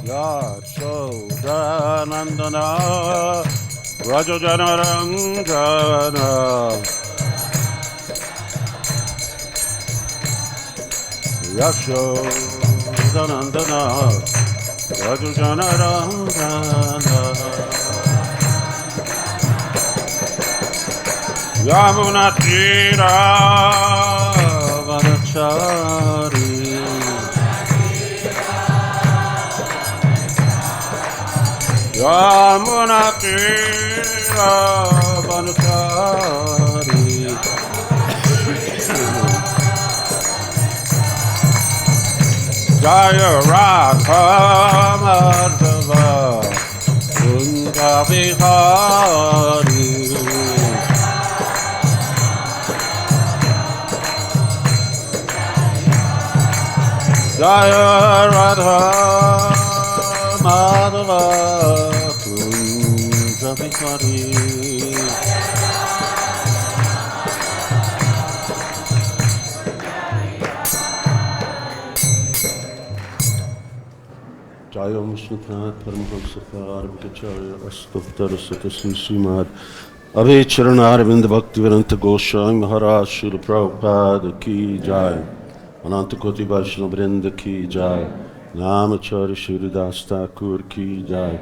Yashodanandana Rajajanarangana Yashodanandana Rajajanarangana Yamunatira Vanachari Yamunatira Vanachari Jaya Radha Madhava Kunja Vihari Jaya Radha Madhava Kunja Vihari Jaya Mushnapad Paramhamsakar Vikacharya Astavtara Satasi Śrīmad-Bhāgavatam Bhaktivedanta Goswami Maharaj Srila Prabhupada Ki Jai Ananta Koti Vaishnava Vrinda Ki Jai Namacharya Shridas Thakur Ki Jai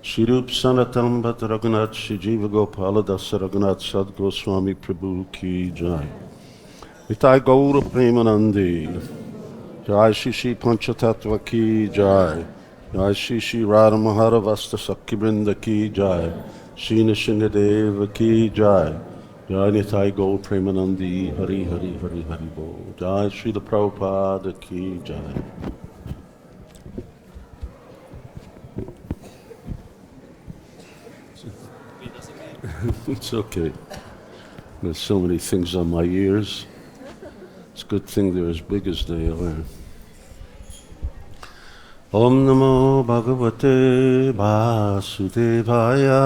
Shrirup Sanatam Bhatt Raghunath Shri Jiva Gopala Dasa Raghunath Sad Goswami Prabhu Ki Jai Nitai Gaura Premanandi Jai Shri Shri Panchatattva Ki Jai Jai Shri Shri Radha Maharavasta Sakhi Vrinda Ki Jai Shri Nishingadeva Ki Jai Jai Nitai Gaur Premanandi Hari Hari Hari Hari Bol Jai Srila Prabhupada Ki Jai. It's okay. There's so many things on my ears. It's a good thing they're as big as they are. Om Namo Bhagavate Vasudevaya.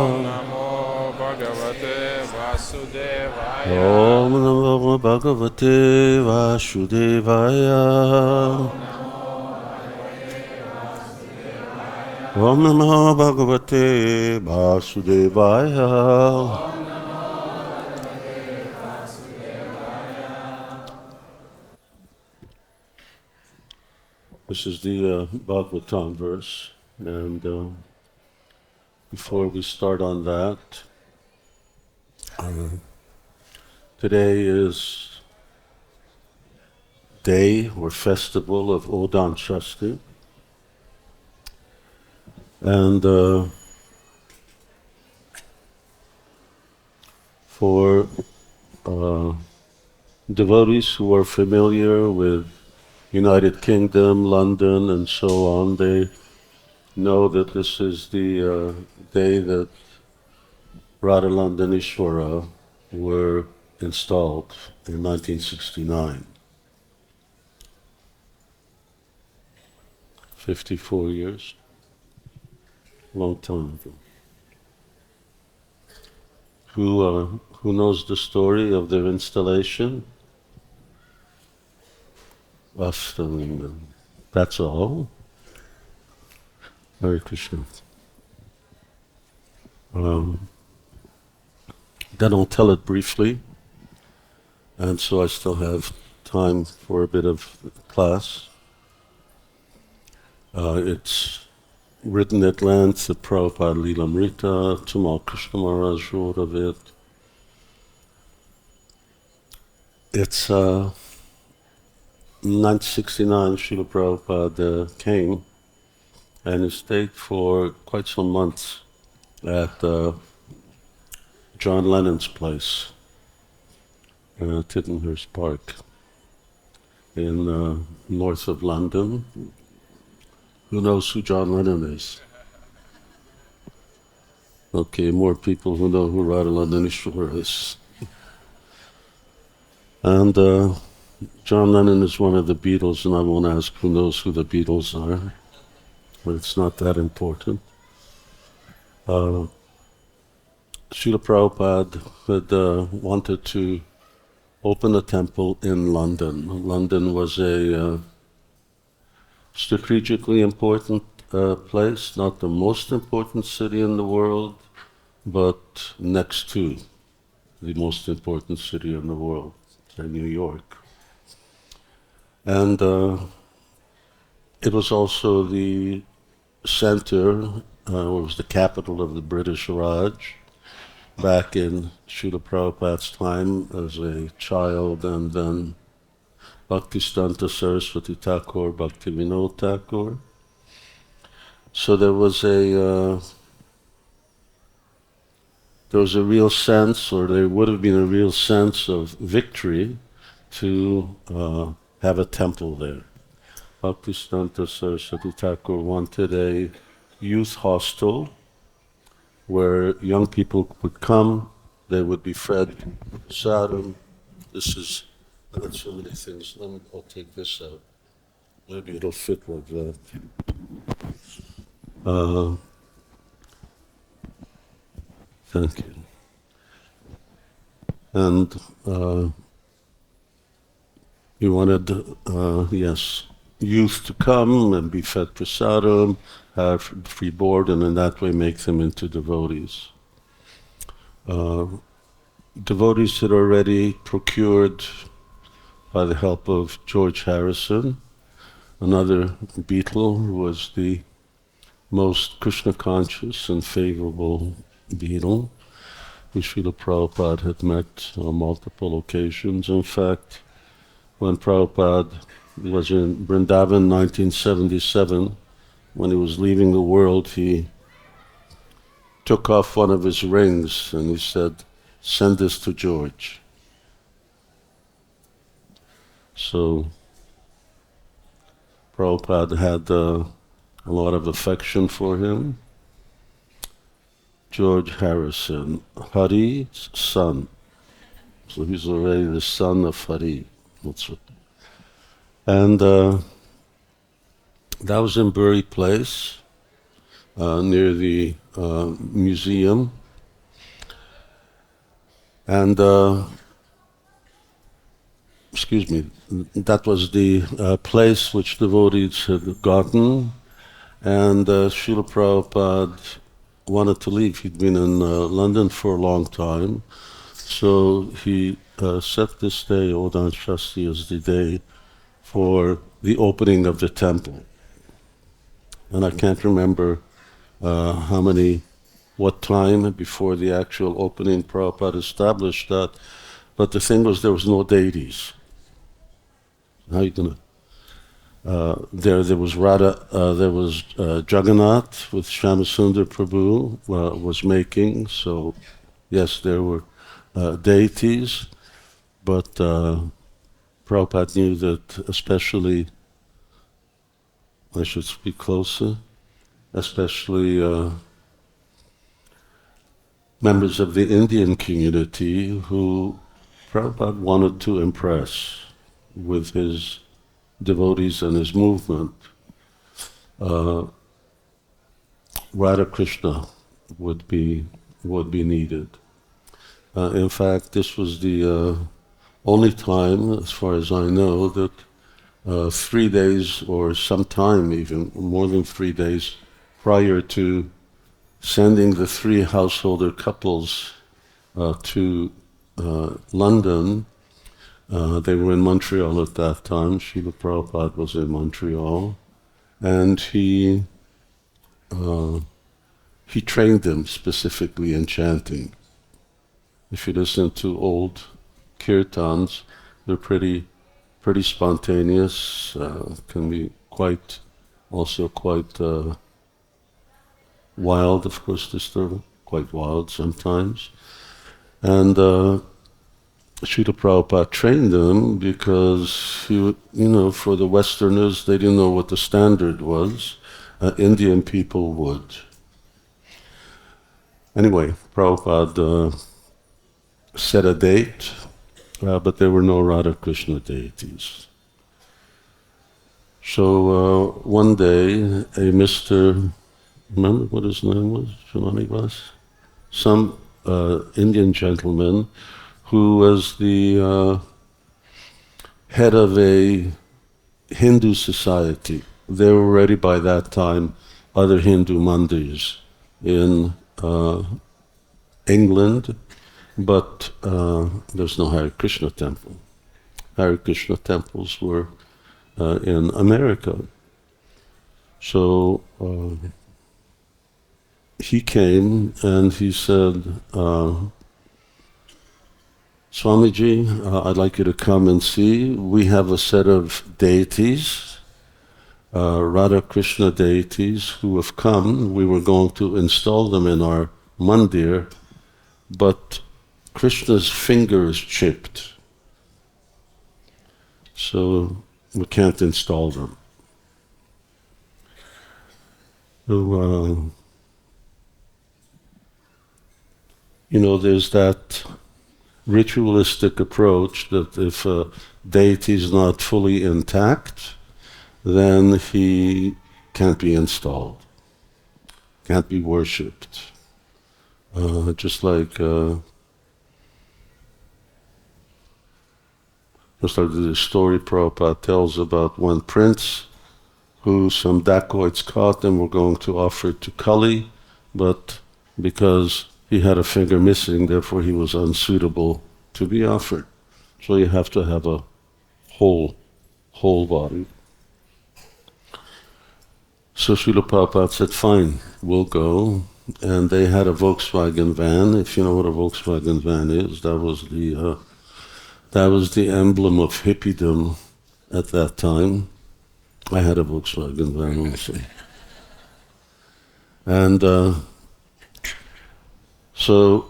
Om Namo Bhagavate Vasudevaya. Om Namo Bhagavate Vasudevaya. Om Namo Bhagavate Vasudevaya. This is the Bhagavatam verse, and before we start on that, today is day or festival of Odana Sasti, and for devotees who are familiar with United Kingdom, London, and so on, they know that this is the day that Radharanda and Ishvara were installed in 1969. 54 years. Long time ago. Who knows the story of their installation? That's all. Hare Krishna. Then I'll tell it briefly, and so I still have time for a bit of class. It's written at length at Prabhupada Lilamrita, Tamal Krishna Maharaj wrote of it. It's 1969, Srila Prabhupada came and he stayed for quite some months at John Lennon's place, Tittenhurst Park, in north of London. Who knows who John Lennon is? Okay, more people who know who Radharanda Ishvara is. And John Lennon is one of the Beatles, and I won't ask who knows who the Beatles are, but it's not that important. Srila Prabhupada had wanted to open a temple in London. London was a strategically important place, not the most important city in the world, but next to the most important city in the world, New York. And it was also the center, it was the capital of the British Raj back in Srila Prabhupada's time as a child, and then Bhaktisiddhanta Saraswati Thakur, Bhaktivinoda Thakur. So there was a real sense, or there would have been a real sense of victory to have a temple there. Bhaktisiddhanta Saraswati Thakur wanted a youth hostel where young people would come, they would be fed sadhana. This is, I got so many things, I'll take this out. Maybe it'll fit like that. Thank you. And he wanted, youth to come and be fed prasadam, have free board, and in that way make them into devotees. Devotees had already procured, by the help of George Harrison, another Beatle who was the most Krishna conscious and favorable Beatle, who Srila Prabhupada had met on multiple occasions. In fact, when Prabhupada was in Vrindavan 1977, when he was leaving the world, he took off one of his rings and he said, "Send this to George." So Prabhupada had a lot of affection for him. George Harrison, Hari's son. So he's already the son of Hari. That's what. And that was in Bury Place, near the museum. And, that was the place which devotees had gotten. And Srila Prabhupada wanted to leave. He'd been in London for a long time. So he set this day, Odana Shasti, as the day for the opening of the temple. And I can't remember what time before the actual opening Prabhupada established that, but the thing was there was no deities. How are you gonna? There was Jagannath with Shyamasundar Prabhu was making. So yes, there were deities, but Prabhupada knew that especially, I should speak closer, especially members of the Indian community who Prabhupada wanted to impress with his devotees and his movement. Radha Krishna would be needed. In fact, this was the only time, as far as I know, that 3 days or sometime even more than 3 days prior to sending the 3 householder couples to London, they were in Montreal at that time. Srila Prabhupada was in Montreal, and he trained them specifically in chanting. If you listen to old Kirtans, they're pretty spontaneous, can be quite wild. Of course, they're still quite wild sometimes. And Srila Prabhupada trained them because, for the Westerners, they didn't know what the standard was. Indian people would. Anyway, Prabhupada set a date, but there were no Radha Krishna deities. So one day, a Mr., remember what his name was? Shananivas? Some Indian gentleman who was the head of a Hindu society there were already by that time other Hindu mandirs in England, but there's no Hare Krishna temple. Hare Krishna temples were in America. So he came and he said, Swamiji, I'd like you to come and see. We have a set of deities, Radha Krishna deities who have come. We were going to install them in our mandir, but Krishna's finger is chipped, so we can't install them. So, there's that ritualistic approach that if a deity is not fully intact, then he can't be installed, can't be worshipped. Just like the story Prabhupada tells about one prince who some dacoits caught and were going to offer to Kali, but because he had a finger missing, therefore he was unsuitable to be offered. So you have to have a whole body. So Srila Prabhupada said, fine, we'll go. And they had a Volkswagen van. If you know what a Volkswagen van is, that was the emblem of hippiedom at that time. I had a Volkswagen van also. And so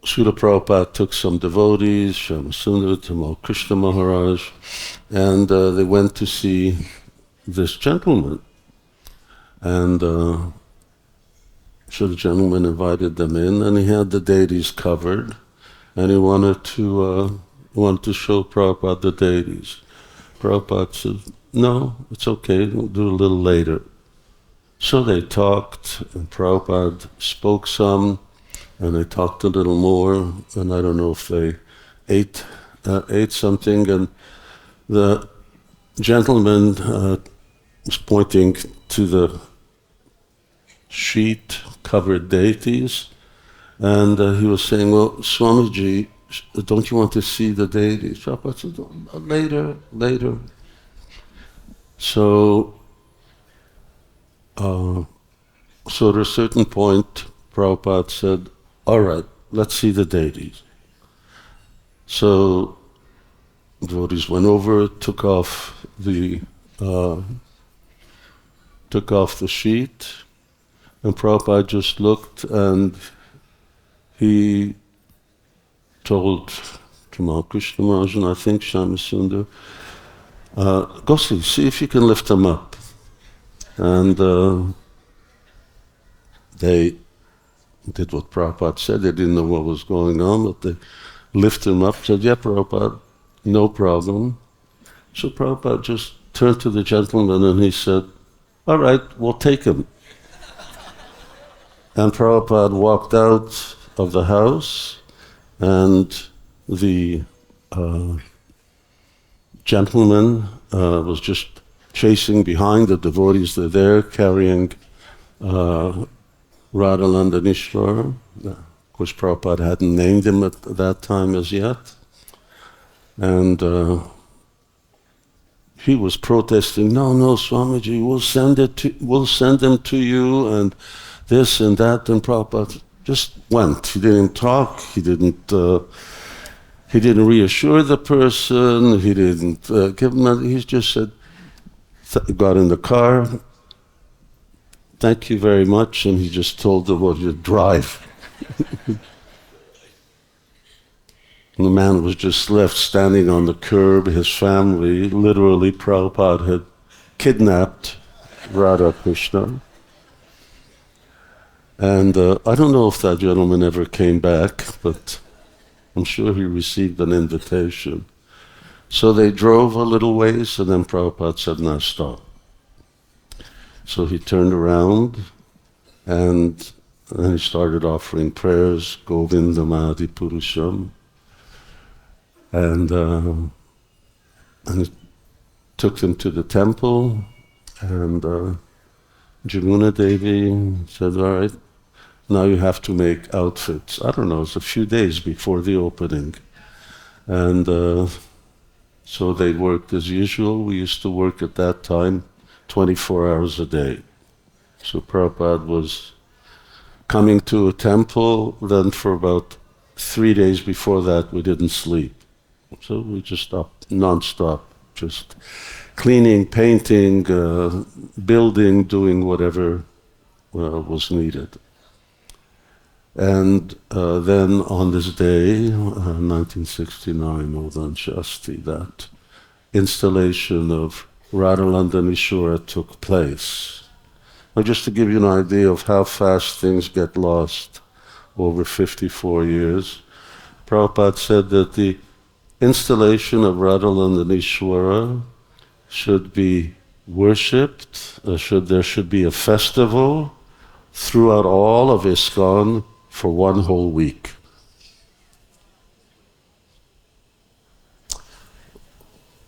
Srila Prabhupada took some devotees, Shyamasundar, Tamal Krishna Maharaj, and they went to see this gentleman. And so the gentleman invited them in, and he had the deities covered, and he wanted to show Prabhupada the deities. Prabhupada said, no, it's okay, we'll do it a little later. So they talked, and Prabhupada spoke some, and they talked a little more, and I don't know if they ate something, and the gentleman was pointing to the sheet-covered deities, and he was saying, well, Swamiji, don't you want to see the deities? Prabhupada said, later. So at a certain point, Prabhupada said, all right, let's see the deities. So devotees went over, took off the sheet, and Prabhupada just looked, and he told Tamal Krishna Maharaj, and I think Shyamasundar, go see if you can lift them up. And they did what Prabhupada said. They didn't know what was going on, but they lifted him up, said, yeah, Prabhupada, no problem. So Prabhupada just turned to the gentleman and he said, all right, we'll take him. And Prabhupada walked out of the house, and the gentleman was just chasing behind the devotees. They're there carrying Radhalandanishwar. Of course, Prabhupada hadn't named him at that time as yet. And he was protesting, no, Swamiji, we'll send them to you, and this and that. And Prabhupada just went. He didn't talk. He didn't reassure the person. He didn't give him. He just said, got in the car. Thank you very much. And he just told the devotee to drive. And the man was just left standing on the curb. His family, literally, Prabhupada had kidnapped Radha Krishna. And I don't know if that gentleman ever came back, but I'm sure he received an invitation. So they drove a little ways, and then Prabhupada said, now stop. So he turned around, and then he started offering prayers, Govindam Adi Purusham. And he took them to the temple, And Jamuna Devi said, all right, now you have to make outfits. I don't know, it's a few days before the opening. And so they worked as usual. We used to work at that time 24 hours a day. So Prabhupada was coming to a temple, then for about 3 days before that we didn't sleep. So we just stopped non-stop, just cleaning, painting, building, doing whatever was needed. And then on this day, 1969, Odana Sasti, that installation of Radhalandanishwara took place. Now just to give you an idea of how fast things get lost over 54 years, Prabhupada said that the installation of Radhalandanishwara should be worshipped, there should be a festival throughout all of ISKCON for 1 whole week.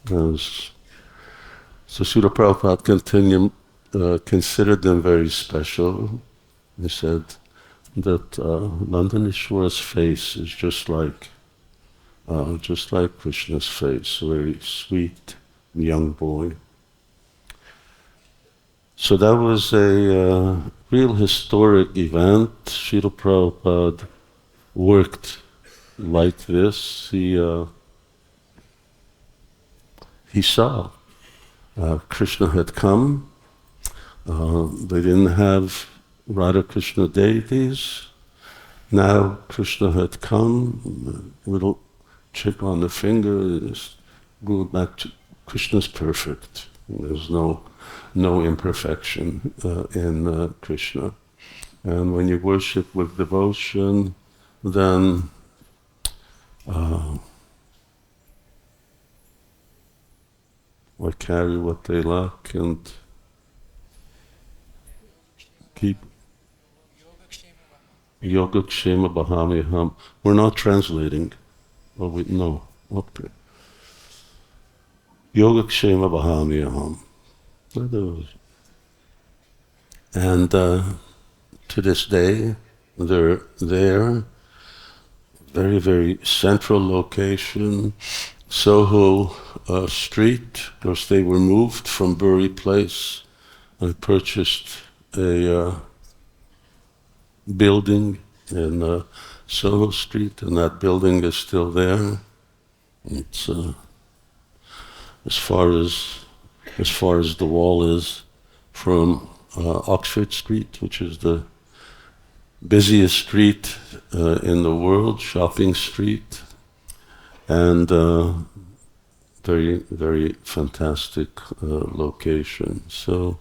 So Srila Prabhupada considered them very special. He said that Nandanishwara's face is just like Krishna's face, a very sweet young boy. So that was a real historic event. Srila Prabhupada worked like this. He saw Krishna had come. They didn't have Radha Krishna deities. Now Krishna had come. A little check on the finger, just go back to Krishna's perfect. There's no imperfection in Krishna. And when you worship with devotion, then or carry what they lack and keep Yoga-kṣema-bhāmyaham. We're not translating. Well, no. Okay. Yoga-kṣema-bhāmyaham. And to this day, they're there, very, very central location, Soho Street. Of course, they were moved from Bury Place. I purchased a building in Soho Street, and that building is still there. It's as far as the wall is from Oxford Street, which is the busiest street in the world, shopping street, and very, very fantastic location. So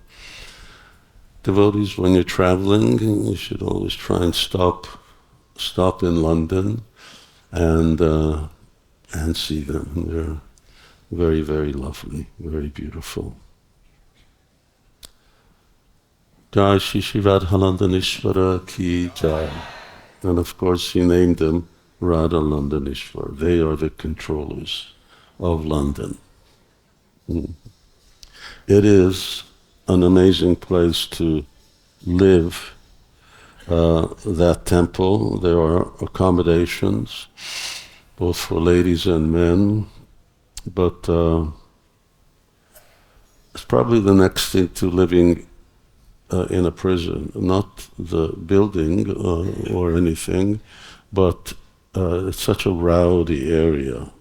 devotees, when you're traveling, you should always try and stop in London and see them. They're very, very lovely, very beautiful. Jai Shri Shri Radhalandanishwara ki jai. And of course he named them Radhalandanishwara. They are the controllers of London. It is an amazing place to live, that temple. There are accommodations, both for ladies and men, but it's probably the next thing to living in a prison. Not the building or anything, but it's such a rowdy area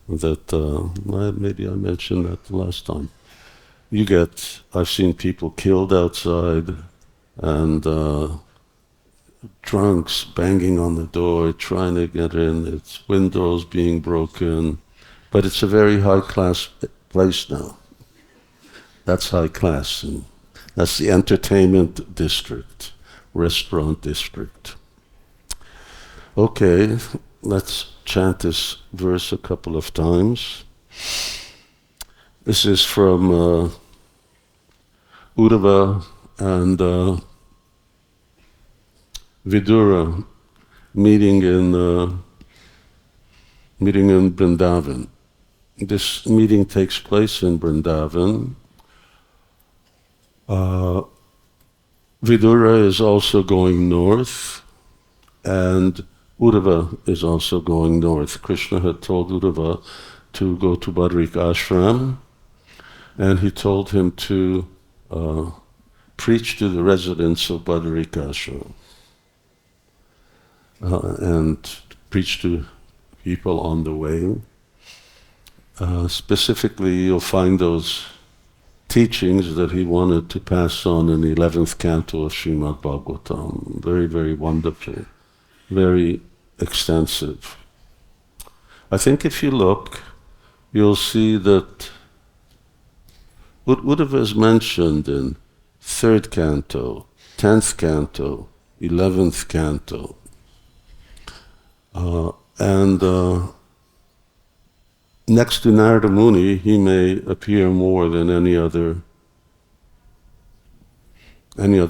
that, maybe I mentioned that the last time. I've seen people killed outside and drunks banging on the door, trying to get in, its windows being broken. But it's a very high-class place now. That's high class. And that's the entertainment district, restaurant district. Okay, let's chant this verse a couple of times. This is from Uddhava and Vidura meeting in Vrindavan. This meeting takes place in Vrindavan Vidura is also going north, and Uddhava is also going north. Krishna had told Uddhava to go to Badrika ashram, and he told him to preach to the residents of Badrika ashram, and preach to people on the way. Specifically, you'll find those teachings that he wanted to pass on in the 11th canto of Śrīmad-Bhāgavatam. Very, very wonderful, very extensive. I think if you look, you'll see that Uddhava is mentioned in 3rd canto, 10th canto, 11th canto. Next to Narada Muni, he may appear more than any other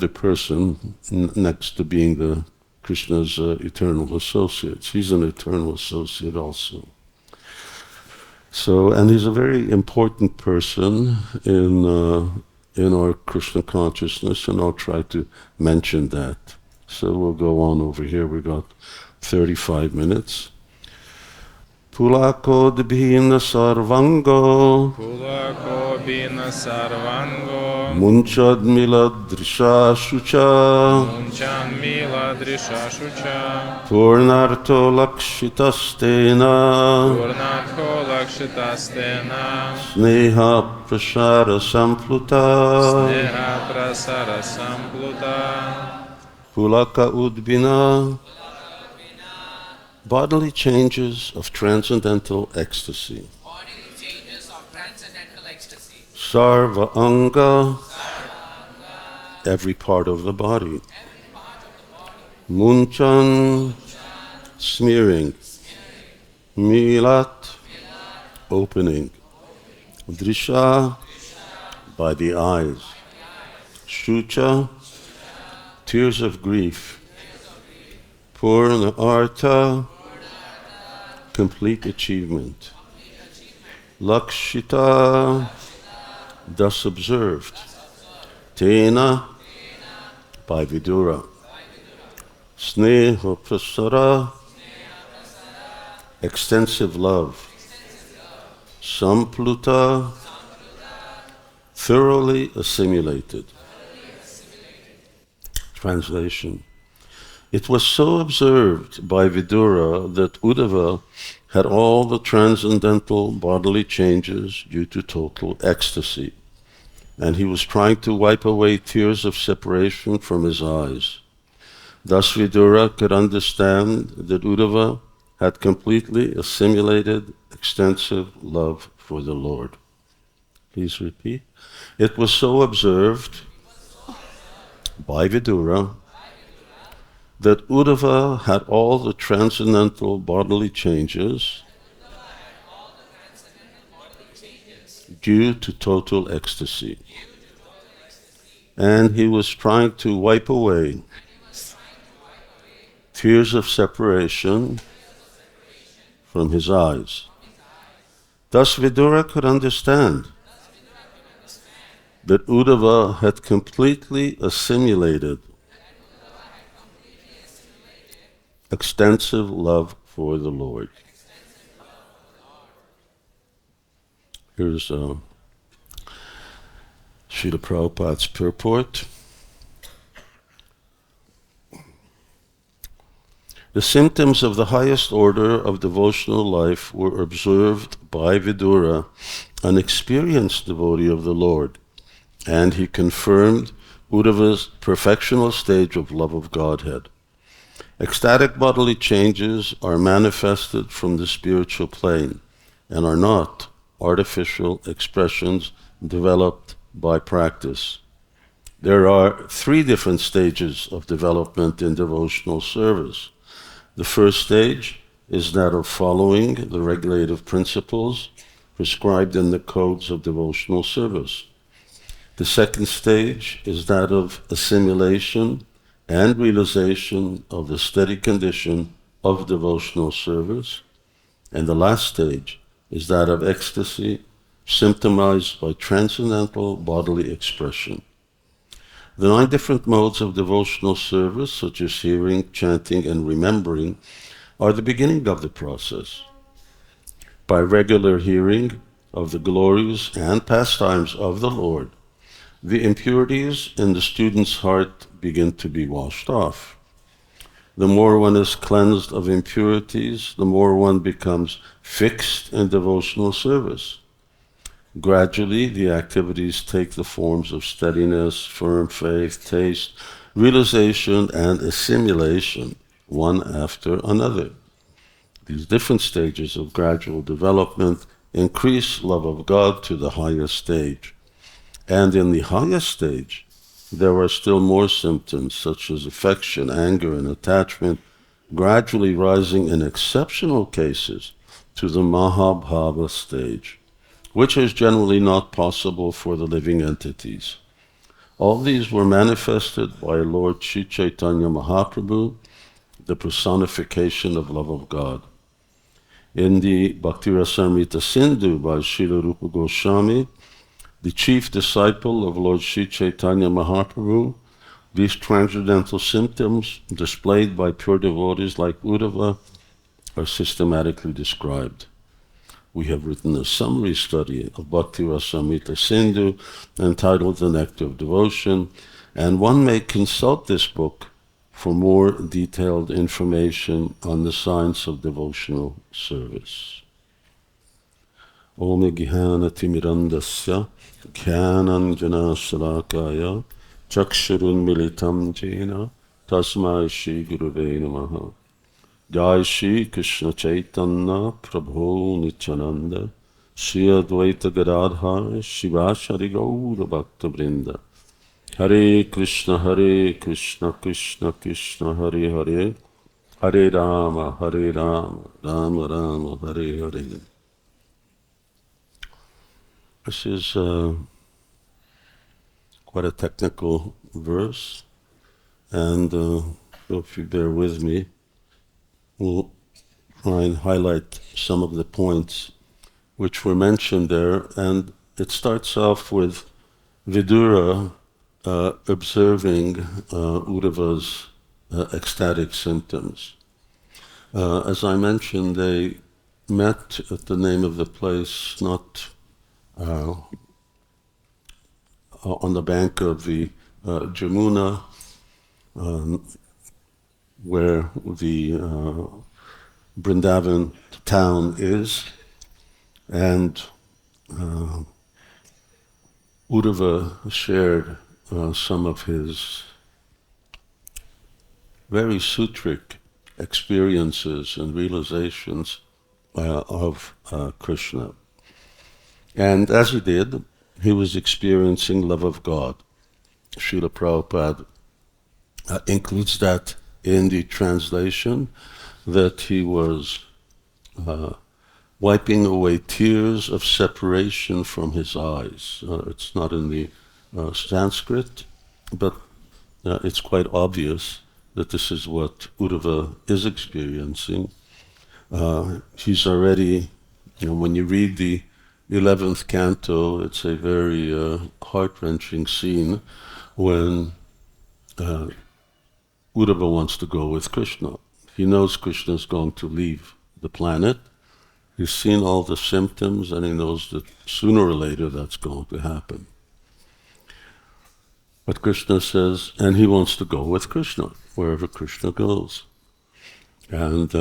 person, next to being the Krishna's eternal associates. He's an eternal associate also. So, and he's a very important person in our Krishna consciousness, and I'll try to mention that. So we'll go on over here. We've got 35 minutes. Pulakodbhinna-sarvāṅgo pulakodbhinna-sarvāṅgo mīlad-dṛśā śucaḥ muñcan mīlad-dṛśā śucaḥ pūrṇārtho lakṣitas tena pūrṇārtho lakṣitas tena sneha-prasara-samplutaḥ sneha-prasara-samplutaḥ pulakodbhinna. Bodily changes of transcendental ecstasy. Sarvāṅga, every part of the body. Muñcan, smearing. Mīlad, opening. Dṛśā, by the eyes. śucaḥ, tears of grief. pūrṇārtho, complete achievement. Lakṣitas, thus observed. Tena, by Vidura. Sneha-prasara, extensive love. Samplutaḥ, thoroughly assimilated. Translation. It was so observed by Vidura that Uddhava had all the transcendental bodily changes due to total ecstasy, and he was trying to wipe away tears of separation from his eyes. Thus Vidura could understand that Uddhava had completely assimilated extensive love for the Lord. Please repeat. It was so observed by Vidura that Uddhava had all the transcendental bodily changes due to total ecstasy. And he was trying to wipe away tears of separation from his eyes. Thus Vidura could understand that Uddhava had completely assimilated extensive love for the Lord. Here's Srila Prabhupada's purport. The symptoms of the highest order of devotional life were observed by Vidura, an experienced devotee of the Lord, and he confirmed Uddhava's perfectional stage of love of Godhead. Ecstatic bodily changes are manifested from the spiritual plane and are not artificial expressions developed by practice. There are 3 different stages of development in devotional service. The first stage is that of following the regulative principles prescribed in the codes of devotional service. The second stage is that of assimilation and realization of the steady condition of devotional service. And the last stage is that of ecstasy, symptomized by transcendental bodily expression. The 9 different modes of devotional service, such as hearing, chanting, and remembering, are the beginning of the process. By regular hearing of the glories and pastimes of the Lord, the impurities in the student's heart begin to be washed off. The more one is cleansed of impurities, the more one becomes fixed in devotional service. Gradually, the activities take the forms of steadiness, firm faith, taste, realization, and assimilation, one after another. These different stages of gradual development increase love of God to the highest stage. And in the highest stage, there are still more symptoms such as affection, anger, and attachment, gradually rising in exceptional cases to the Mahabhava stage, which is generally not possible for the living entities. All these were manifested by Lord Sri Chaitanya Mahaprabhu, the personification of love of God. In the Bhakti-rasamrita Sindhu by Srila Rupa Goswami, the chief disciple of Lord Sri Chaitanya Mahaprabhu, these transcendental symptoms displayed by pure devotees like Uddhava are systematically described. We have written a summary study of Bhakti-rasamrita Sindhu entitled The Nectar of Devotion, and one may consult this book for more detailed information on the science of devotional service. Om Gyanatimirandasya Jnananjana Salakaya Chakshurun Militam Jena Tasmai Shri Gurave Namaha. Jai Shri Krishna Chaitanya Prabhu Nityananda Shri Advaita Gadadhar Shivashari Gaura Bhakta Vrinda. Hare Krishna Krishna Krishna Hare Hare, Hare Rama Rama Rama Hare Hare. This is quite a technical verse, and if you bear with me, we'll try and highlight some of the points which were mentioned there. And it starts off with Vidura observing Uddhava's ecstatic symptoms. As I mentioned, they met at the name of the place, not on the bank of the Jamuna, where the Vrindavan town is, and Uddhava shared some of his very sutric experiences and realizations of Krishna. And as he did, he was experiencing love of God. Srila Prabhupada includes that in the translation, that he was wiping away tears of separation from his eyes. It's not in the Sanskrit, but it's quite obvious that this is what Uddhava is experiencing. He's already, when you read the 11th canto, it's a very heart-wrenching scene when Uddhava wants to go with Krishna. He knows Krishna is going to leave the planet. He's seen all the symptoms, and he knows that sooner or later that's going to happen. But Krishna says, and he wants to go with Krishna, wherever Krishna goes. And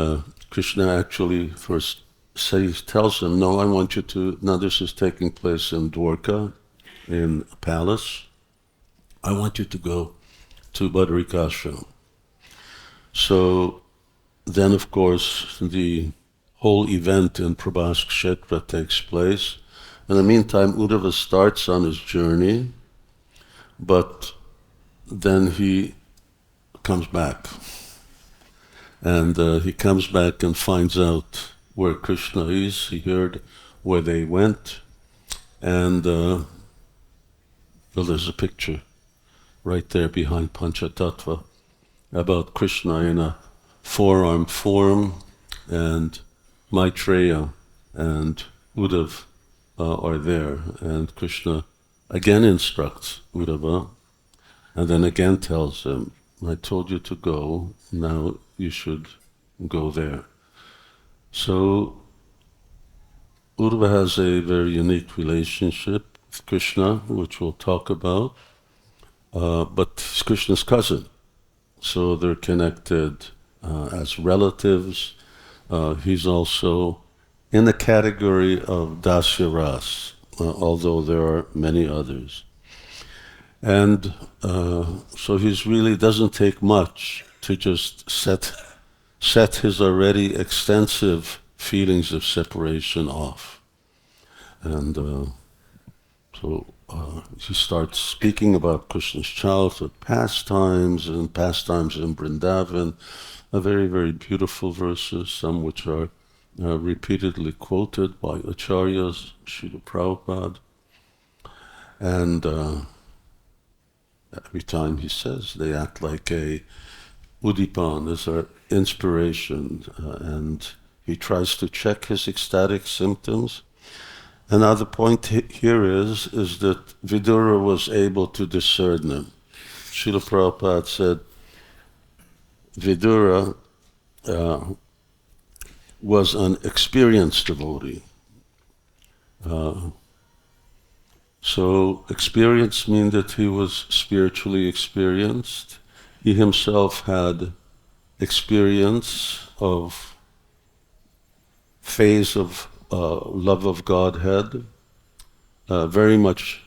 Krishna actually first tells him, no, I want you to, now this is taking place in Dwarka, in a palace. I want you to go to Badrikashram. So then, of course, the whole event in Prabhas Kshetra takes place. In the meantime, Uddhava starts on his journey, but then he comes back. And he comes back and finds out where Krishna is. He heard where they went. And well, there's a picture right there behind Panchatattva about Krishna in a four-armed form, and Maitreya and Uddhava are there. And Krishna again instructs Uddhava, and then again tells him, I told you to go, now you should go there. So Uddhava has a very unique relationship with Krishna, which we'll talk about, but he's Krishna's cousin. So they're connected as relatives. He's also in the category of Dasya Ras, although there are many others. And so he really doesn't take much to just set his already extensive feelings of separation off. And so he starts speaking about Krishna's childhood pastimes and pastimes in Vrindavan, very, very beautiful verses, some which are repeatedly quoted by acharyas, Srila Prabhupada. And every time he says, they act like a udipan, as an inspiration, and he tries to check his ecstatic symptoms. And now the point here is that Vidura was able to discern them. Srila Prabhupada said Vidura was an experienced devotee. So experience means that he was spiritually experienced. He himself had experience of phase of love of Godhead, very much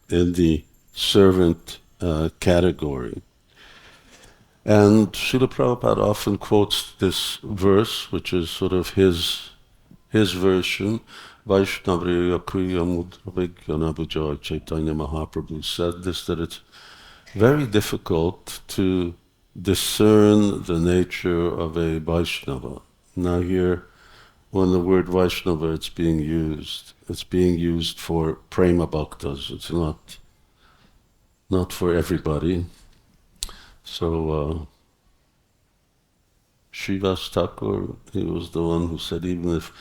in the servant category. And Srila Prabhupada often quotes this verse, which is sort of his version. Vaishnavriya Kriya Mudravigya Bujaya Chaitanya Mahaprabhu said this, that it's very difficult to discern the nature of a Vaishnava. Now here, when the word Vaishnava it's being used for prema bhaktas. It's not for everybody. So Srivas Thakur, he was the one who said even if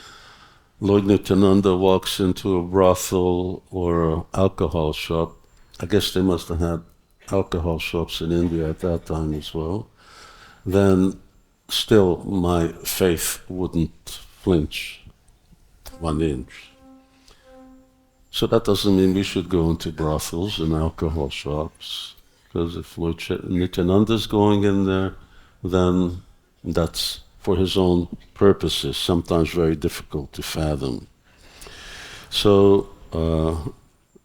Lord Nityananda walks into a brothel or an alcohol shop, I guess they must have had alcohol shops in India at that time as well, then still my faith wouldn't flinch 1 inch. So that doesn't mean we should go into brothels and alcohol shops, because if Lord Nityananda is going in there, then that's for his own purposes, sometimes very difficult to fathom. So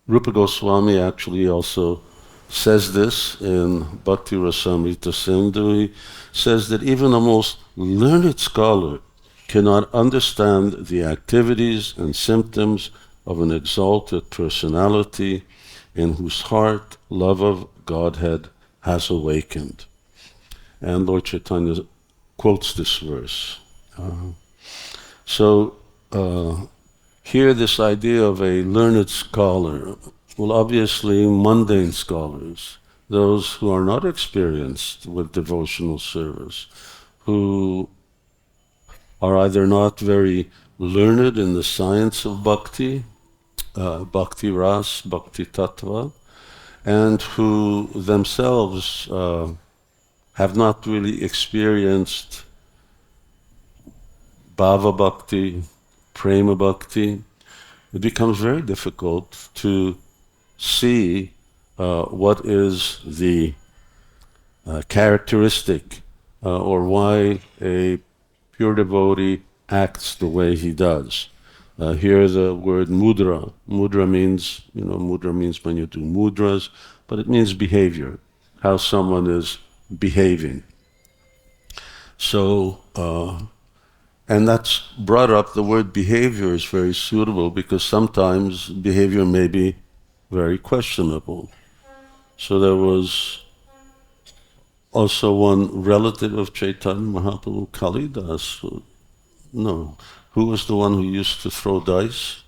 Rupa Goswami actually also says this in Bhakti Rasamrita Sindhu. He says that even the most learned scholar cannot understand the activities and symptoms of an exalted personality in whose heart love of Godhead has awakened. And Lord Chaitanya quotes this verse. Here this idea of a learned scholar, well, obviously mundane scholars, those who are not experienced with devotional service, who are either not very learned in the science of bhakti, bhakti ras, bhakti tattva, and who themselves have not really experienced bhava bhakti, prema bhakti. It becomes very difficult to see what is the characteristic or why a pure devotee acts the way he does. Here the word mudra. Mudra means, mudra means when you do mudras, but it means behavior, how someone is behaving. So, and that's brought up, the word behavior is very suitable because sometimes behavior may be very questionable. So there was also one relative of Chaitanya Mahaprabhu, Kalidas, who was the one who used to throw dice?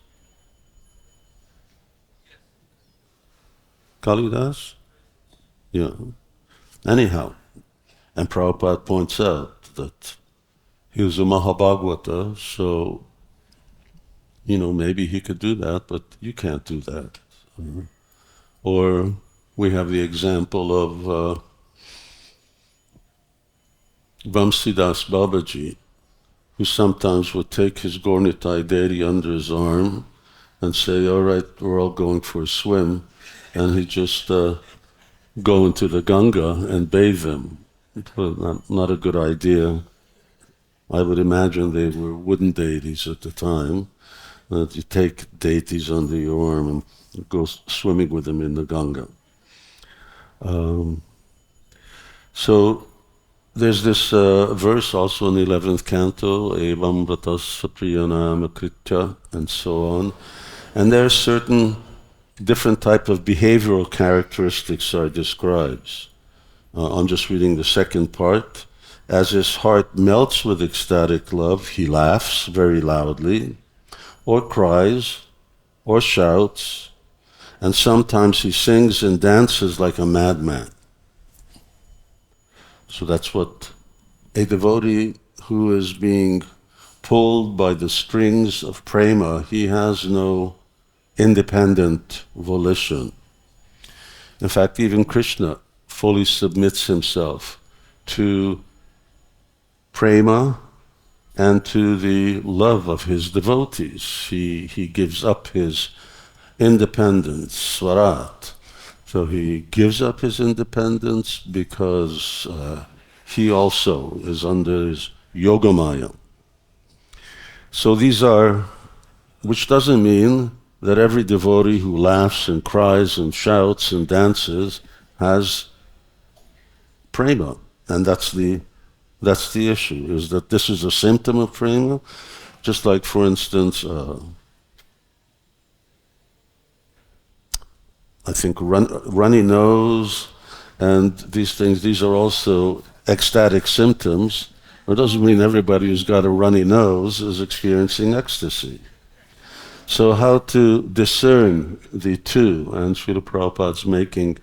Kalidas? Yeah. Anyhow, and Prabhupada points out that he was a Mahabhagavata, so, maybe he could do that, but you can't do that. Or we have the example of Vamsidas Babaji, who sometimes would take his Gaurnitai deity under his arm and say, all right, we're all going for a swim, and he'd just go into the Ganga and bathe them. It was not a good idea. I would imagine they were wooden deities at the time, that you take deities under your arm and go swimming with them in the Ganga. So there's this verse also in the 11th canto, Evam Vratasya Priyanama Kritya, and so on. And there are certain different type of behavioral characteristics are described. I'm just reading the second part. As his heart melts with ecstatic love, he laughs very loudly, or cries, or shouts, and sometimes he sings and dances like a madman. So that's what a devotee who is being pulled by the strings of prema, he has no independent volition. In fact, even Krishna fully submits himself to prema and to the love of his devotees. He gives up his independence, swarat. So he gives up his independence because he also is under his yogamaya. So these are, which doesn't mean that every devotee who laughs and cries and shouts and dances has prema. And that's the issue, is that this is a symptom of prema. Just like, for instance, I think runny nose and these things, these are also ecstatic symptoms. It doesn't mean everybody who's got a runny nose is experiencing ecstasy. So how to discern the two, and Srila Prabhupada's making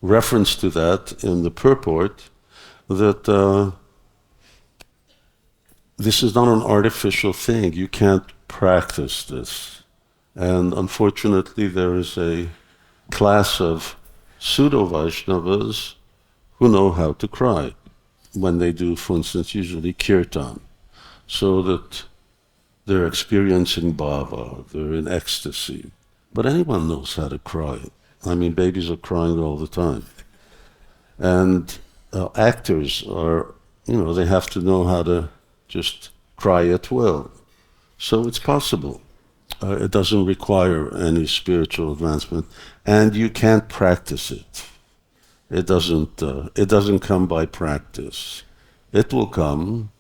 reference to that in the purport, that this is not an artificial thing. You can't practice this. And unfortunately there is a class of pseudo-Vaishnavas who know how to cry when they do, for instance, usually Kirtan, so that they're experiencing bhava, they're in ecstasy. But anyone knows how to cry. I mean, babies are crying all the time. And actors are, they have to know how to just cry at will. So it's possible. It doesn't require any spiritual advancement, and you can't practice it. It doesn't come by practice. It will come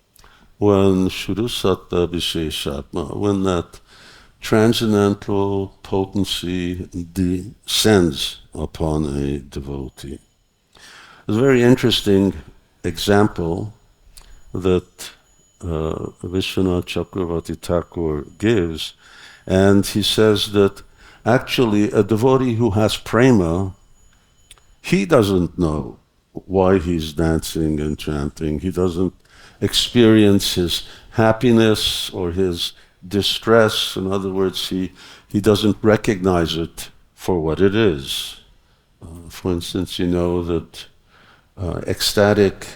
when Shurusatta Visheshatma, when that transcendental potency descends upon a devotee. There's a very interesting example that Vishwanath Chakravarti Thakur gives, and he says that actually a devotee who has prema, he doesn't know why he's dancing and chanting. He doesn't experience his happiness or his distress. In other words, he doesn't recognize it for what it is. For instance, you know that ecstatic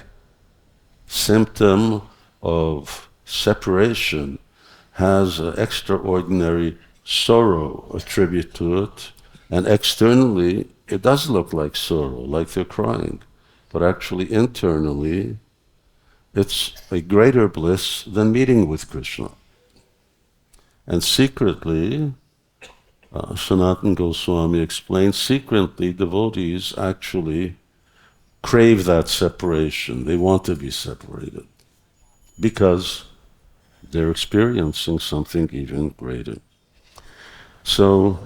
symptom of separation has an extraordinary sorrow attributed to it, and externally it does look like sorrow, like they're crying, but actually internally it's a greater bliss than meeting with Krishna. And secretly, Sanatana Goswami explains, secretly devotees actually crave that separation. They want to be separated because they're experiencing something even greater. So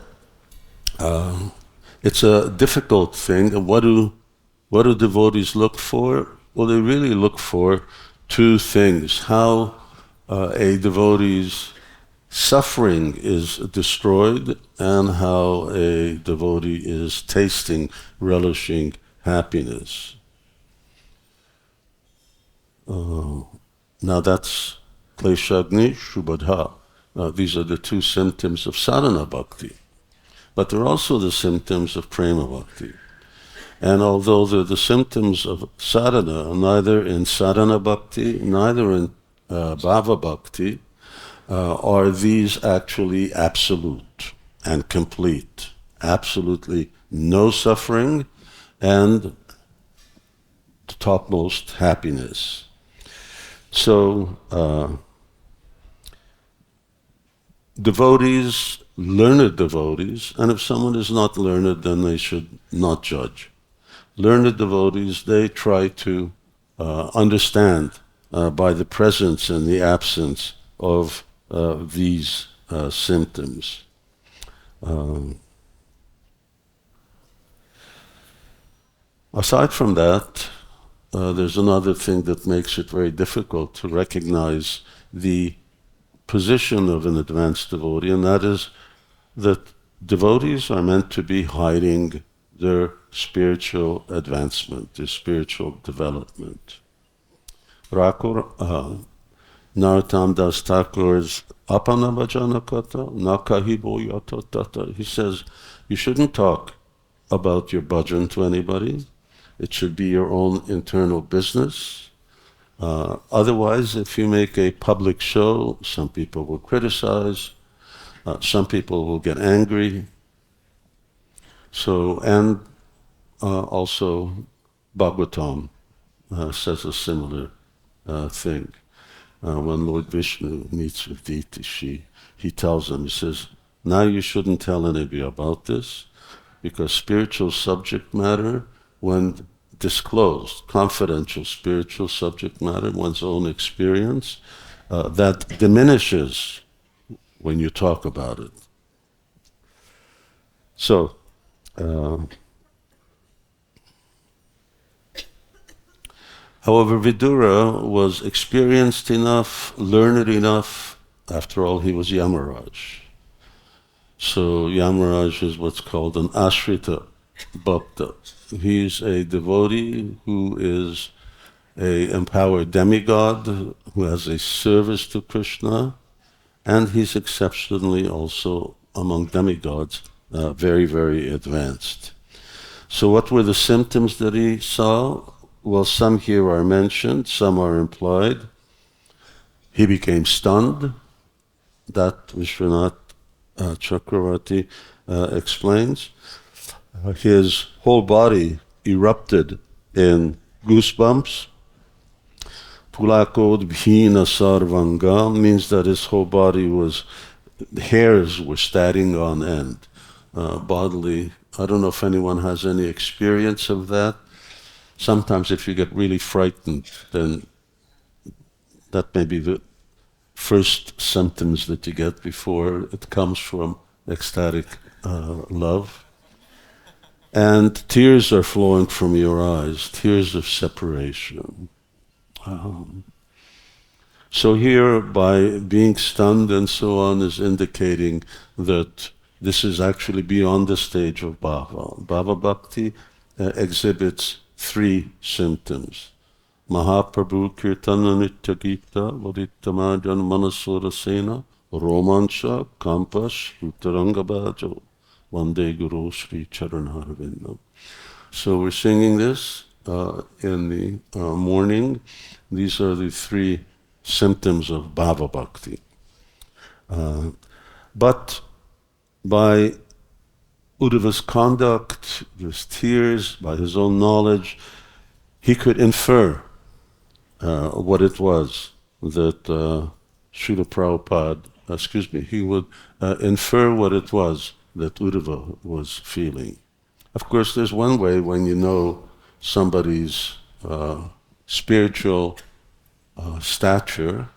it's a difficult thing. And what do devotees look for? Well, they really look for two things: how a devotee's suffering is destroyed, and how a devotee is tasting, relishing happiness. Now that's kleshagni shubhadha. These are the two symptoms of sadhana bhakti. But they're also the symptoms of prema bhakti. And although they're the symptoms of sadhana, neither in sadhana bhakti, neither in bhava bhakti, are these actually absolute and complete. Absolutely no suffering and the topmost happiness. So, devotees, learned devotees, and if someone is not learned, then they should not judge. Learned devotees, they try to understand by the presence and the absence of these symptoms. Aside from that, there's another thing that makes it very difficult to recognize the position of an advanced devotee, and that is that devotees are meant to be hiding their spiritual advancement, their spiritual development. Narottam Das Thakur's Apanabhajanakata Nakahibo Yato Tata. He says, you shouldn't talk about your bhajan to anybody. It should be your own internal business. Otherwise, if you make a public show, some people will criticize, some people will get angry. So, and also Bhagavatam says a similar thing. When Lord Vishnu meets with Diti, he tells him, he says, now you shouldn't tell anybody about this, because spiritual subject matter, when disclosed, confidential spiritual subject matter, one's own experience, that diminishes when you talk about it. So, however, Vidura was experienced enough, learned enough. After all, he was Yamaraj. So Yamaraj is what's called an ashrita bhakta. He's a devotee who is an empowered demigod, who has a service to Krishna, and he's exceptionally also among demigods, very, very advanced. So what were the symptoms that he saw? Well, some here are mentioned, some are implied. He became stunned. That Vishwanath Chakravarti explains. His whole body erupted in goosebumps. Pulakodbhinna-sarvāṅgo means that his whole body was, hairs were standing on end. Bodily, I don't know if anyone has any experience of that. Sometimes if you get really frightened, then that may be the first symptoms that you get before it comes from ecstatic love. And tears are flowing from your eyes, tears of separation. So here, by being stunned and so on, is indicating that this is actually beyond the stage of bhava. Bhava bhakti exhibits three symptoms. Mahaprabhu Kirtana Nitya Gita Vaditamajan Manasura Sena Romancha Kampas Uttarangabajo Vande Guru Sri Charanarvindam. So we're singing this in the morning. These are the three symptoms of bhava bhakti. But by Uddhava's conduct, his tears, by his own knowledge, he could infer what it was that Srila Prabhupada, he would infer what it was that Uddhava was feeling. Of course, there's one way when you know somebody's spiritual stature,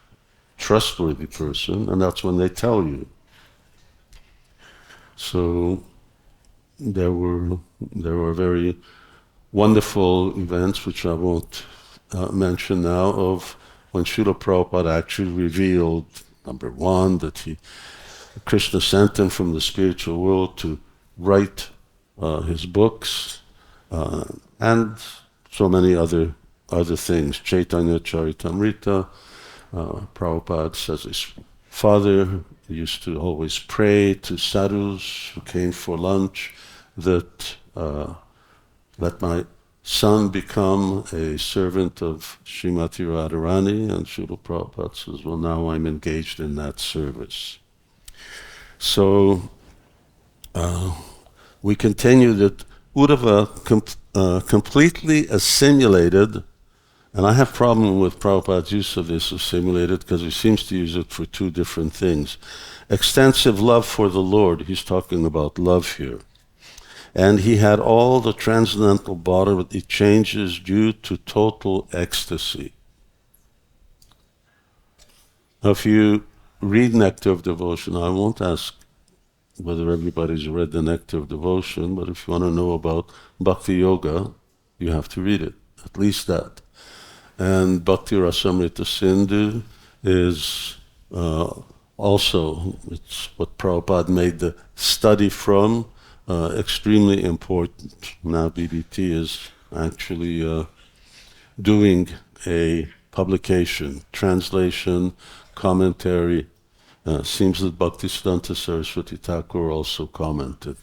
trustworthy person, and that's when they tell you. So there were very wonderful events, which I won't mention now, of when Srila Prabhupada actually revealed, number one, that Krishna sent him from the spiritual world to write his books, and so many other things. Chaitanya Charitamrita, Prabhupada says his father used to always pray to sadhus who came for lunch that let my son become a servant of Srimati Radharani, and Srila Prabhupada says, well, now I'm engaged in that service. So we continue that Uddhava completely assimilated, and I have problem with Prabhupada's use of this assimilated because he seems to use it for two different things. Extensive love for the Lord, he's talking about love here. And he had all the transcendental bodily changes due to total ecstasy. Now, if you read Nectar of Devotion, I won't ask whether everybody's read the Nectar of Devotion, but if you want to know about Bhakti Yoga, you have to read it, at least that. And Bhakti Rasamrita Sindhu is also, it's what Prabhupada made the study from, extremely important. Now BBT is actually doing a publication, translation, commentary. Seems that Bhaktisiddhanta Saraswati Thakur also commented.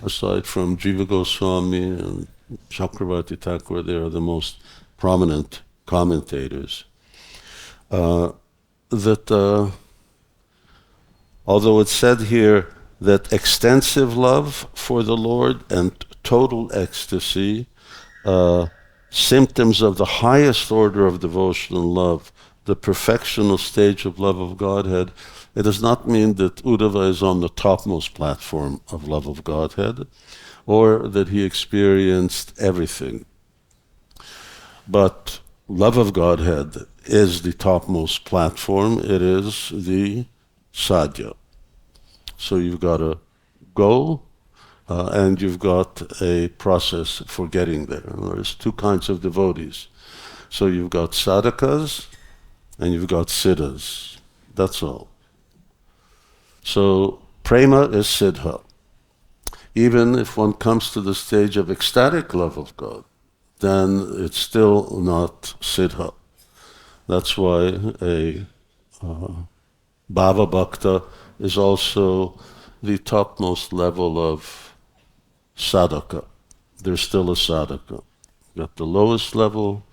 Aside from Jiva Goswami and Chakravarti Thakur, they are the most prominent commentators. Although it's said here that extensive love for the Lord and total ecstasy, symptoms of the highest order of devotional love, the perfectional stage of love of Godhead, it does not mean that Uddhava is on the topmost platform of love of Godhead, or that he experienced everything. But love of Godhead is the topmost platform. It is the sadhya. So you've got a goal, and you've got a process for getting there. There's two kinds of devotees. So you've got sadhakas, and you've got siddhas. That's all. So prema is siddha. Even if one comes to the stage of ecstatic love of God, then it's still not siddha. That's why a bhava bhakta is also the topmost level of sadhaka. There's still a sadhaka. At the lowest level,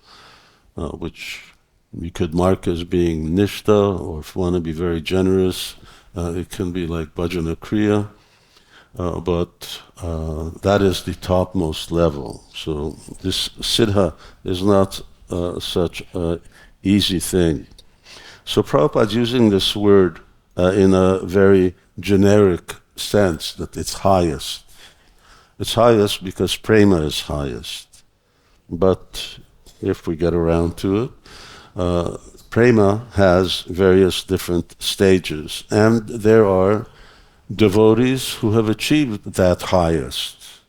which we could mark as being nishtha, or if you want to be very generous, it can be like bhajana kriya, but that is the topmost level. So this siddha is not such an easy thing. So Prabhupada's using this word in a very generic sense, that it's highest. It's highest because prema is highest. But if we get around to it, prema has various different stages, and there are devotees who have achieved that highest.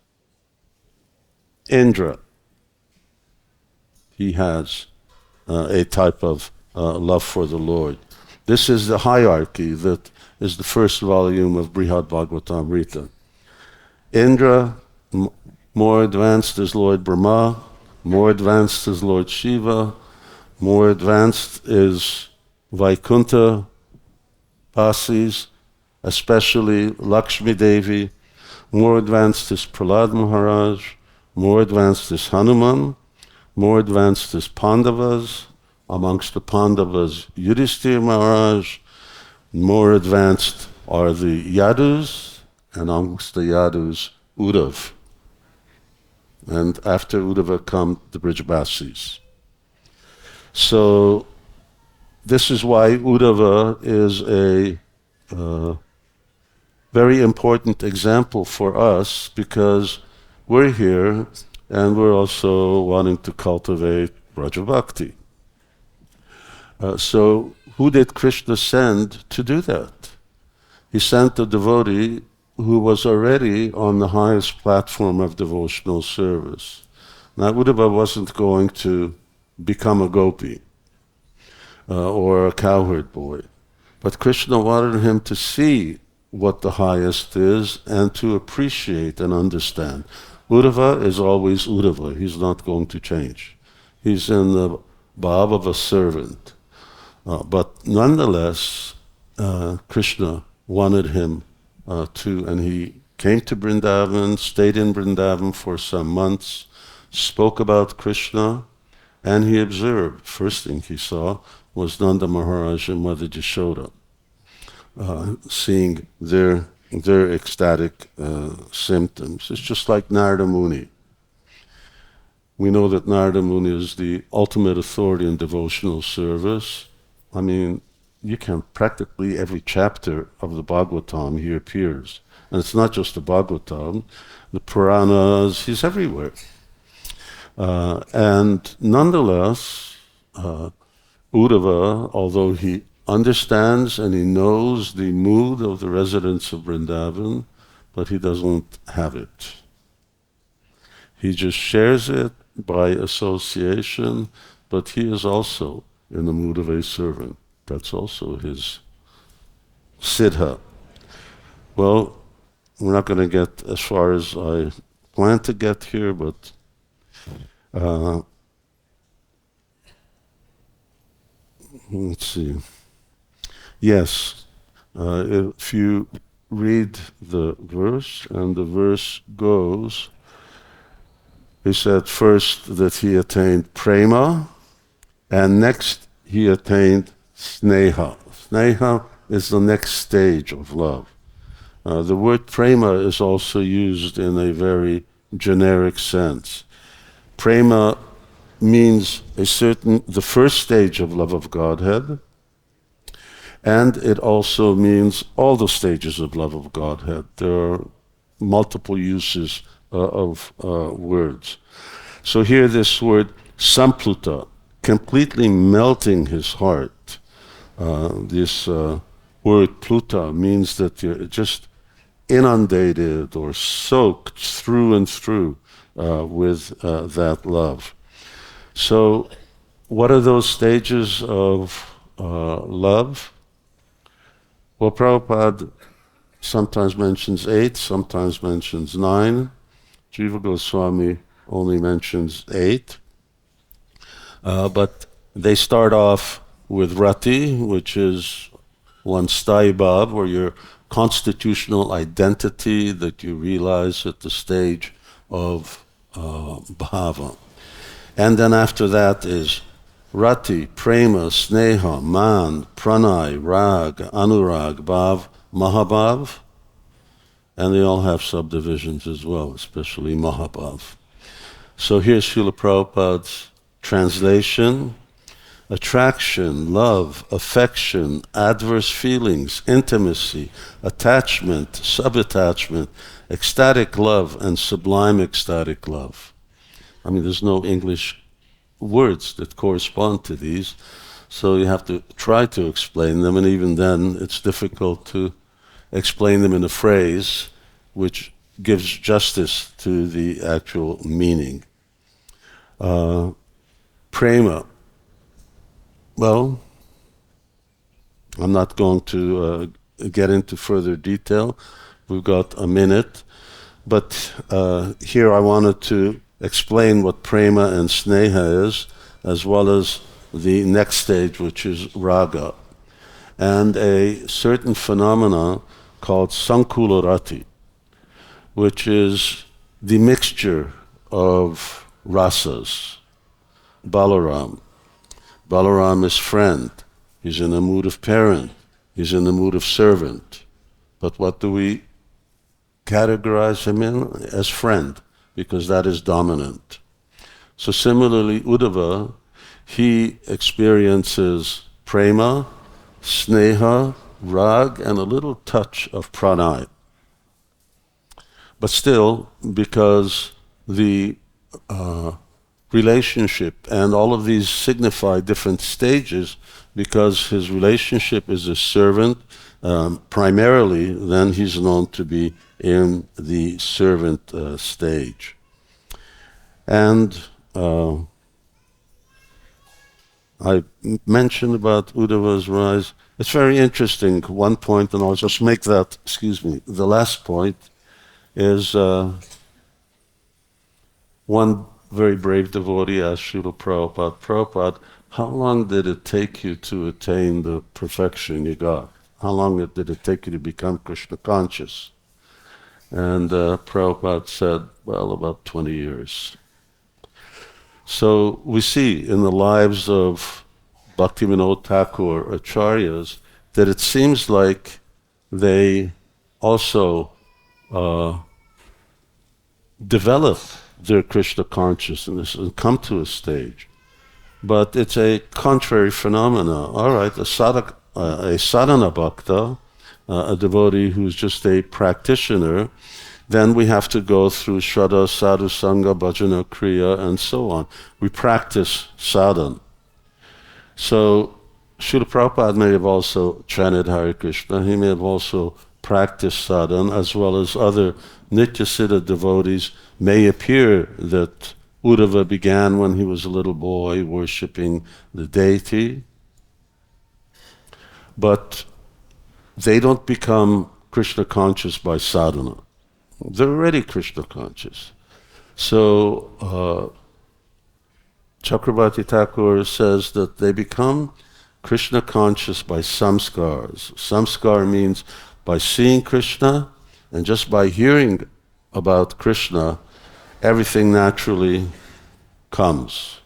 Indra, he has a type of love for the Lord. This is the hierarchy that is the first volume of Śrīmad-Bhāgavatam. Indra, more advanced is Lord Brahma, more advanced is Lord Shiva, more advanced is Vaikuntha Vasis, especially Lakshmi Devi, more advanced is Prahlad Maharaj, more advanced is Hanuman, more advanced is Pandavas, amongst the Pandavas Yudhishthira Maharaj, more advanced are the Yadus, and amongst the Yadus Uddhava. And after Uddhava come the Brijbasis. So this is why Uddhava is a very important example for us, because we're here and we're also wanting to cultivate Braja Bhakti. So who did Krishna send to do that? He sent a devotee who was already on the highest platform of devotional service. Now Uddhava wasn't going to become a gopi or a cowherd boy, but Krishna wanted him to see what the highest is and to appreciate and understand. Uddhava is always Uddhava. He's not going to change. He's in the bhav of a servant. But nonetheless, Krishna wanted him and he came to Vrindavan, stayed in Vrindavan for some months, spoke about Krishna, and he observed. First thing he saw was Nanda Maharaj and Mother Yashoda, seeing their ecstatic symptoms. It's just like Narada Muni. We know that Narada Muni is the ultimate authority in devotional service. I mean, you can practically every chapter of the Bhagavatam he appears. And it's not just the Bhagavatam, the Puranas, he's everywhere. And nonetheless, Uddhava, although he understands and he knows the mood of the residents of Vrindavan, but he doesn't have it. He just shares it by association, but he is also in the mood of a servant. That's also his siddha. Well, we're not going to get as far as I plan to get here, but let's see. Yes, if you read the verse, and the verse goes, he said first that he attained prema, and next he attained sneha. Sneha is the next stage of love. The word prema is also used in a very generic sense. Prema means the first stage of love of Godhead, and it also means all the stages of love of Godhead. There are multiple uses of words. So here this word samplutaḥ, completely melting his heart. This word pluta means that you're just inundated or soaked through and through with that love. So what are those stages of love? Well, Prabhupada sometimes mentions 8, sometimes mentions 9. Jiva Goswami only mentions 8. But they start off with rati, which is one sthāyi bhav, or your constitutional identity that you realize at the stage of bhava. And then after that is rati, prema, sneha, man, pranay, rag, anurag, bhav, mahabhav. And they all have subdivisions as well, especially mahabhav. So here's Srila Prabhupada's translation. Attraction, love, affection, adverse feelings, intimacy, attachment, subattachment, ecstatic love, and sublime ecstatic love. I mean, there's no English words that correspond to these, so you have to try to explain them, and even then it's difficult to explain them in a phrase which gives justice to the actual meaning. Prema. Well, I'm not going to get into further detail. We've got a minute. But here I wanted to explain what prema and sneha is, as well as the next stage, which is raga, and a certain phenomena called sankularati, which is the mixture of rasas. Balaram. Balaram is friend. He's in the mood of parent. He's in the mood of servant. But what do we categorize him in? As friend, because that is dominant. So similarly, Uddhava, he experiences prema, sneha, rag, and a little touch of pranay. But still, because the relationship, and all of these signify different stages, because his relationship is a servant, primarily, then he's known to be in the servant stage. And I mentioned about Uddhava's rise. It's very interesting. One point, and I'll just make that, the last point is one very brave devotee asked Srila Prabhupada, Prabhupada, how long did it take you to attain the perfection you got? How long did it take you to become Krishna conscious? And Prabhupada said, well, about 20 years. So we see in the lives of Bhaktivinoda Thakur Acharyas that it seems like they also develop their Krishna consciousness and come to a stage. But it's a contrary phenomena. All right, a sadhana bhakta, a devotee who's just a practitioner, then we have to go through Shraddha, Sadhu, Sangha, Bhajana, Kriya, and so on. We practice sadhana. So Srila Prabhupada may have also chanted Hare Krishna. He may have also practiced sadhana, as well as other Nityasiddha devotees. May appear that Uddhava began when he was a little boy worshipping the deity, but they don't become Krishna conscious by sadhana. They're already Krishna conscious. So Chakravarti Thakur says that they become Krishna conscious by samskars. Samskar means by seeing Krishna, and just by hearing about Krishna, everything naturally comes.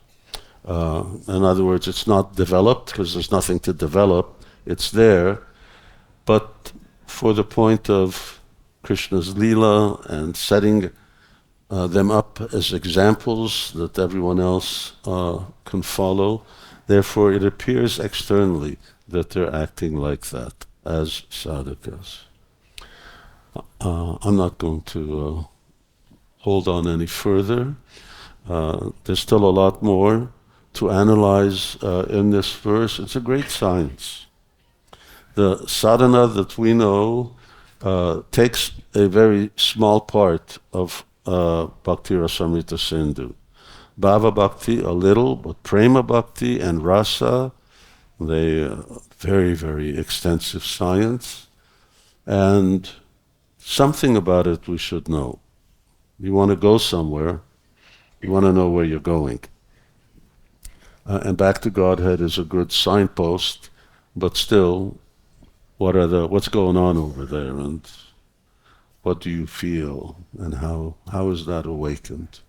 In other words, it's not developed because there's nothing to develop. It's there, but for the point of Krishna's Leela and setting them up as examples that everyone else can follow, therefore it appears externally that they're acting like that as sadhakas. I'm not going to hold on any further. There's still a lot more to analyze in this verse. It's a great science. The sadhana that we know takes a very small part of Bhakti Rasamrita Sindhu. Bhava Bhakti a little, but Prema Bhakti and Rasa, they very, very extensive science. And something about it we should know. You want to go somewhere, you want to know where you're going. And back to Godhead is a good signpost, but still, what's going on over there, and what do you feel, and how is that awakened?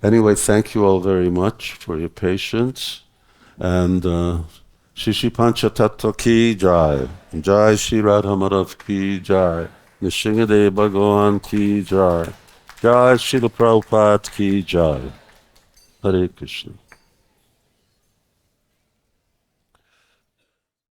Anyway, thank you all very much for your patience, and Shri Pancha Tattva ki jai, Jai Shri Radha Madhav ki jai, Nishingadev Bhagavan ki jai, Jai Srila Prabhupada ki jai. Hare Krishna.